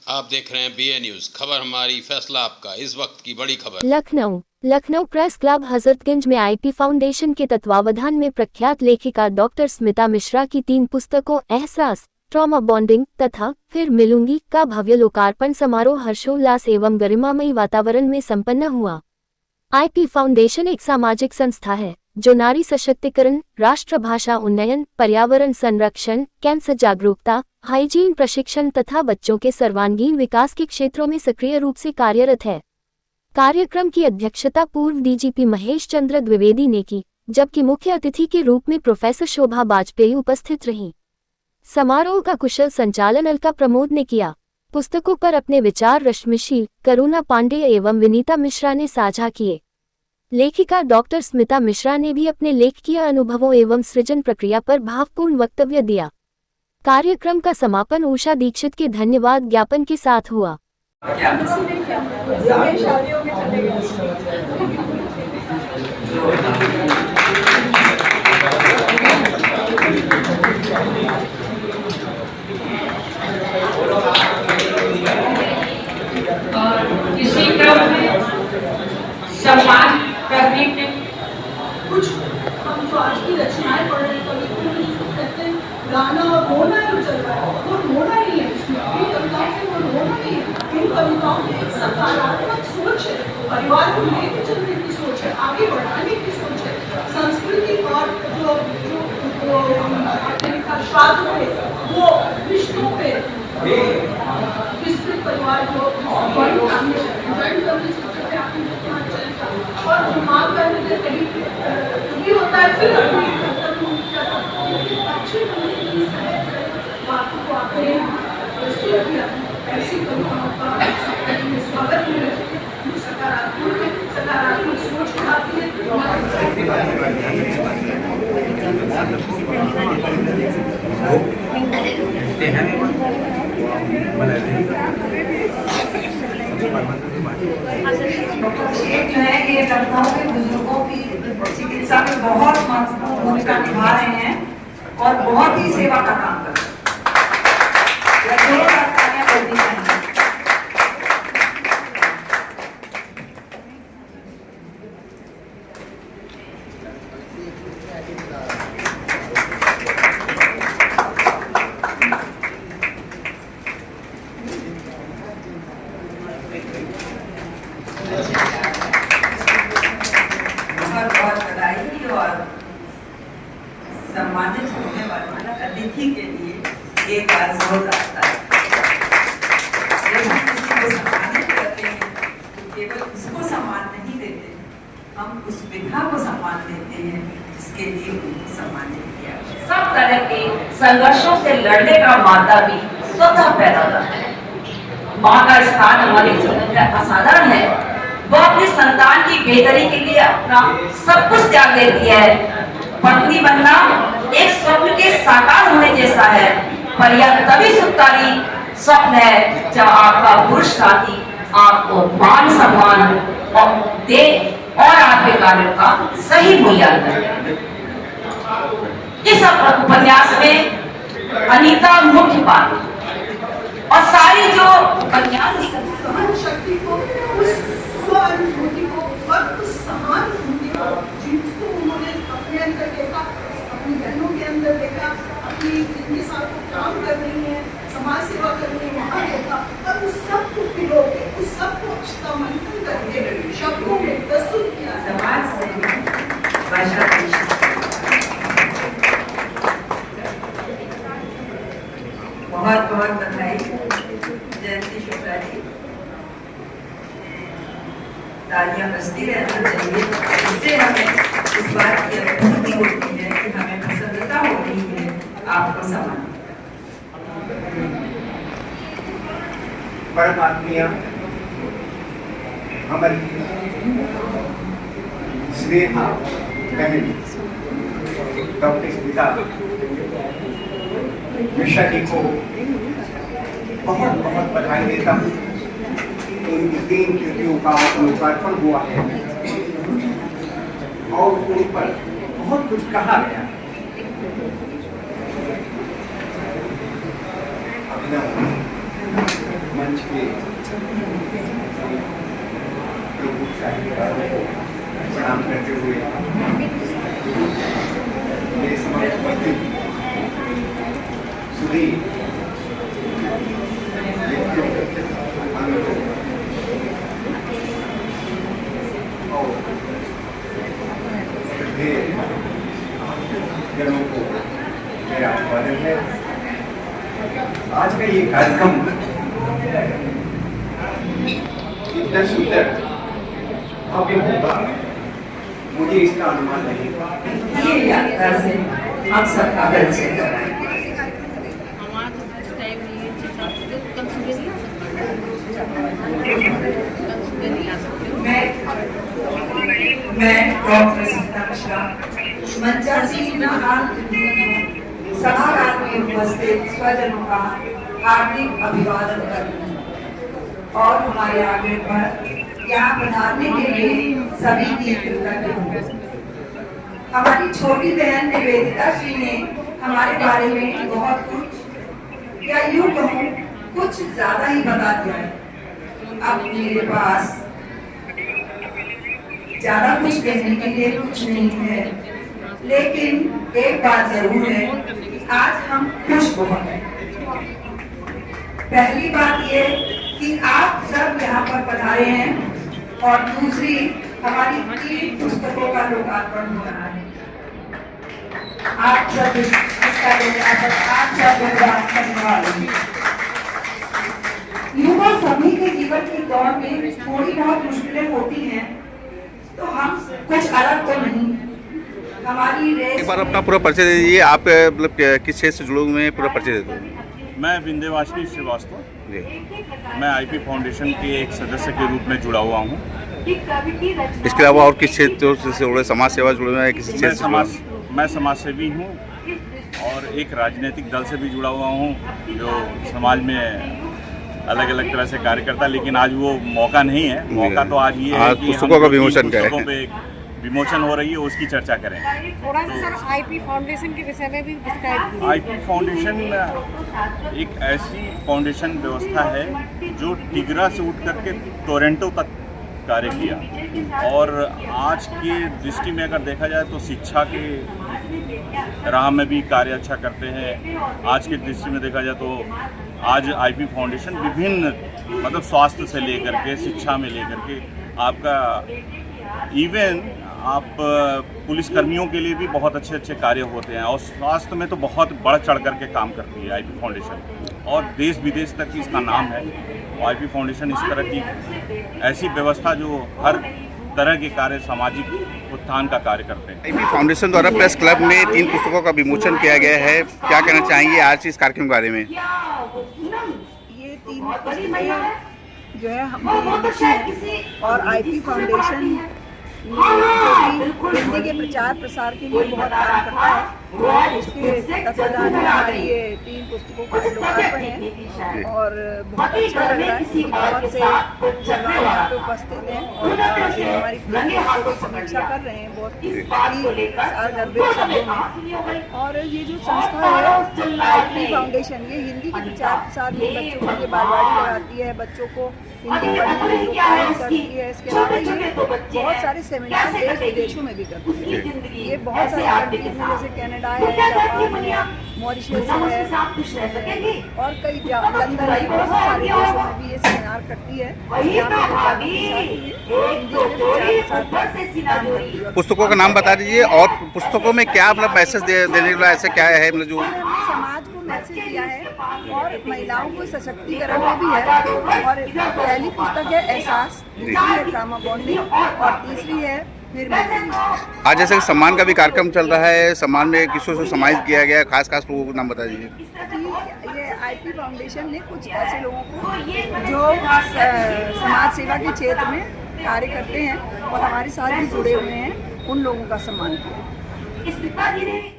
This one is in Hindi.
आप देख रहे हैं BA न्यूज, खबर हमारी फैसला आपका। इस वक्त की बड़ी खबर। लखनऊ प्रेस क्लब हजरतगंज में IP फाउंडेशन के तत्वावधान में प्रख्यात लेखिका डॉक्टर स्मिता मिश्रा की 3 पुस्तकों एहसास, ट्रॉमा बॉन्डिंग तथा फिर मिलूंगी का भव्य लोकार्पण समारोह हर्षोल्लास एवं गरिमामयी वातावरण में संपन्न हुआ। IP फाउंडेशन एक सामाजिक संस्था है जो नारी सशक्तिकरण, राष्ट्रभाषा उन्नयन, पर्यावरण संरक्षण, कैंसर जागरूकता, हाइजीन प्रशिक्षण तथा बच्चों के सर्वांगीण विकास के क्षेत्रों में सक्रिय रूप से कार्यरत है। कार्यक्रम की अध्यक्षता पूर्व DGP महेश चंद्र द्विवेदी ने की, जबकि मुख्य अतिथि के रूप में प्रोफेसर शोभा वाजपेयी उपस्थित रहीं। समारोह का कुशल संचालन अलका प्रमोद ने किया। पुस्तकों पर अपने विचार रश्मिशील, करुणा पांडेय एवं विनीता मिश्रा ने साझा किए। लेखिका डॉक्टर स्मिता मिश्रा ने भी अपने लेखकीय अनुभवों एवं सृजन प्रक्रिया पर भावपूर्ण वक्तव्य दिया। कार्यक्रम का समापन उषा दीक्षित के धन्यवाद ज्ञापन के साथ हुआ। इसी क्रम में सम्मान करने के कुछ हम जो आज की रचनाएं पढ़ रहे हैं, कभी कहते हैं गाना और रोना ही चल रहा है, वो रोना नहीं है इसमें, इन कविताओं से वो रोना नहीं है। इन कविताओं में एक सकारात्मक सोच है, परिवार को लेकर चलने की सोच है, आगे बढ़ाने की सोच है, संस्कृति और जो श्राद्ध पे वो रिश्तों पे विस्तृत परिवार को और दिमाग करने के कभी होता है, फिर अच्छी बातों को आपने प्रस्तुत किया। ऐसी कविताओं का स्वागत है, सकारात्मक सोच आती है। जो है ये लखनऊ के बुजुर्गों की चिकित्सा में बहुत महत्वपूर्ण भूमिका निभा रहे हैं और बहुत ही सेवा का काम कर रहे हैं। बहुत बधाई और सम्मानित होने वाले अतिथि के लिए एक बार जोर आता है। जब हम किसी को सम्मानित करते हैं तो केवल उसको सम्मान नहीं देते, हम उस विधा को सम्मान देते हैं जिसके लिए उनको सम्मानित किया। सब तरह के संघर्षों से लड़ने का माता भी स्वतः पैदा करता है। माँ का स्थान हमारे जीवन में असाधारण है। वो अपने संतान की बेहतरी के लिए अपना सब कुछ त्याग देती है। पत्नी बनना एक स्वप्न के साकार होने जैसा है, पर यह तभी सुखकारी स्वप्न है जब आपका पुरुष साथी आपको मान सम्मान दे और आपके कार्यों का सही मूल्यांकन करे। इस उपन्यास में अनीता मुख्य पात्र और सारी जो उपन्यास शक्ति को, उस स्वानुभूति को और उस सहानुभूति को जिसको उन्होंने अपने अंदर देखा, अपनी बहनों के अंदर देखा, अपनी जिनके साथ वो काम कर रही है, समाज सेवा कर रही है, वहाँ देखा, और उस सब को पिरो के, उस सब को मंथन करके शब्दों में प्रस्तुत किया। समाज से भाषा बहुत बहुत बधाई जयंती शुक्ला जी। तालियां बजती रहना चाहिए, इससे हमें इस बात की अनुभूति होती है कि हमें प्रसन्नता हो रही है आपको समान। परमात्मिया हमारी स्नेहा बहन डॉक्टर स्मिता मिश्रा जी को बहुत बहुत बधाई देता हूँ। उनकी 3 कृतियों का लोकार्पण हुआ है और उन पर बहुत कुछ कहा गया। अभिनव मंच मंच के प्रमुख साहित्यकारों को प्रणाम करते हुए मेरे समक्ष उपस्थित सभी जनों को मेरा अभिवादन है। आज का ये कार्यक्रम इतना सुंदर भव्य होगा, मुझे इसका अनुमान नहीं था। ये यात्रा से हम सबका परिचय कराएं। मैं डॉक्टर स्मिता मिश्रा मंचासी सभागार में उपस्थित स्वजनों का हार्दिक अभिवादन करती हूँ और हमारे आगे पर यहाँ पधारने के लिए सभी की कृतज्ञ हूँ। हमारी छोटी बहन निवेदिता श्री ने हमारे बारे में बहुत कुछ, या यूँ कहूँ कुछ ज्यादा ही बता दिया है। अब मेरे पास ज्यादा कुछ कहने के लिए कुछ नहीं है, लेकिन एक बात जरूर है, आज हम खुश बहुत हैं। पहली बात ये कि आप सब यहाँ पर पधारे हैं और दूसरी हमारी 3 पुस्तकों का लोकार्पण हो रहा है। आप सब इसका लोकार्पण आप सब लोग करने वाले हैं। युवा सभी के जीवन के दौर में थोड़ी बहुत मुश्किलें होती हैं, तो हम कुछ अलग तो नहीं। हमारी रेस एक बार अपना पूरा परिचय दे दीजिए। आप मतलब किस क्षेत्र से जुड़े हुए हैं, पूरा परिचय दे दो। मैं विंध्यवासिनी श्रीवास्तव, जी। मैं आईपी फाउंडेशन के एक सदस्य के रूप में जुड़ा हुआ हूँ। इसके अलावा और किस क्षेत्र से जुड़े, समाज सेवा जुड़े हुए हैं, किसी क्षेत्र से जुड़े हुए हैं? मैं समाज सेवी हूँ और एक राजनीतिक दल से भी जुड़ा हुआ हूँ जो समाज में अलग अलग तरह से कार्य करता है, लेकिन आज वो मौका नहीं है। मौका तो आज ये है कि पुस्तकों का विमोचन पुस्तकों पे विमोचन हो रही है, उसकी चर्चा करें। थोड़ा सा सर आईपी फाउंडेशन के विषय में भी डिस्क्राइब। आईपी फाउंडेशन एक ऐसी फाउंडेशन व्यवस्था है जो टिगरा से उठ करके टोरंटो तक कार्य किया, और आज की दृष्टि में अगर देखा जाए तो शिक्षा के राह में भी कार्य अच्छा करते हैं। आज की दृष्टि में देखा जाए तो आज आईपी फाउंडेशन विभिन्न मतलब स्वास्थ्य से लेकर के शिक्षा में लेकर के आपका इवन आप पुलिस कर्मियों के लिए भी बहुत अच्छे अच्छे कार्य होते हैं, और स्वास्थ्य में तो बहुत बढ़ चढ़ करके काम करती है आईपी फाउंडेशन, और देश विदेश तक इसका नाम है। आईपी फाउंडेशन इस तरह की ऐसी व्यवस्था जो हर तरह के कार्य सामाजिक उत्थान का कार्य करते हैं। आईपी फाउंडेशन द्वारा प्रेस क्लब में 3 पुस्तकों का विमोचन किया गया है, क्या कहना चाहेंगे आज इस कार्यक्रम के बारे में? ये 3 पुस्तकें जो है हमने लिखी है और आईपी फाउंडेशन जो कि हिंदी के प्रचार प्रसार के लिए बहुत काम करता है, उसके तत्वाधान में हमारी ये 3 पुस्तकों का लोकार्पण है और बहुत अच्छा लग रहा है कि बहुत से जगह यहाँ पे उपस्थित हैं और हमारी पुस्तकों की समीक्षा कर रहे हैं बहुत ही सारगर्भित शब्दों में। और ये जो संस्था है आईपी फाउंडेशन, ये हिंदी के प्रचार प्रसार में बच्चों के लिए बालवाड़ी लगाती है, बच्चों को हिंदी पढ़ने में प्रोत्साहित करती है। इसके अलावा ये बहुत सारे सेमिनार देश विदेशों में भी करती है। ये बहुत सारे कंट्रीज में जैसे कनाडा है, जापान है, मॉरिशस है और कई लंदन है, बहुत सारे देशों में भी ये सेमिनार करती है। पुस्तकों का नाम बता दीजिए, और पुस्तकों में क्या मतलब मैसेज देने वाला ऐसा क्या है मतलब जो समाज को मैसेज दिया है और महिलाओं को सशक्तिकरण में भी है। और पहली पुस्तक है एहसास, दूसरी है ट्रॉमा बॉन्डिंग और तीसरी है निर्मित। आज जैसे कि सम्मान का भी कार्यक्रम चल रहा है, सम्मान में किसों से सम्मानित किया गया, खास लोगों को नाम बता दीजिए। ये आईपी फाउंडेशन ने कुछ ऐसे लोगों को जो समाज सेवा के क्षेत्र में कार्य करते हैं और हमारे साथ भी जुड़े हुए हैं, उन लोगों का सम्मान किया।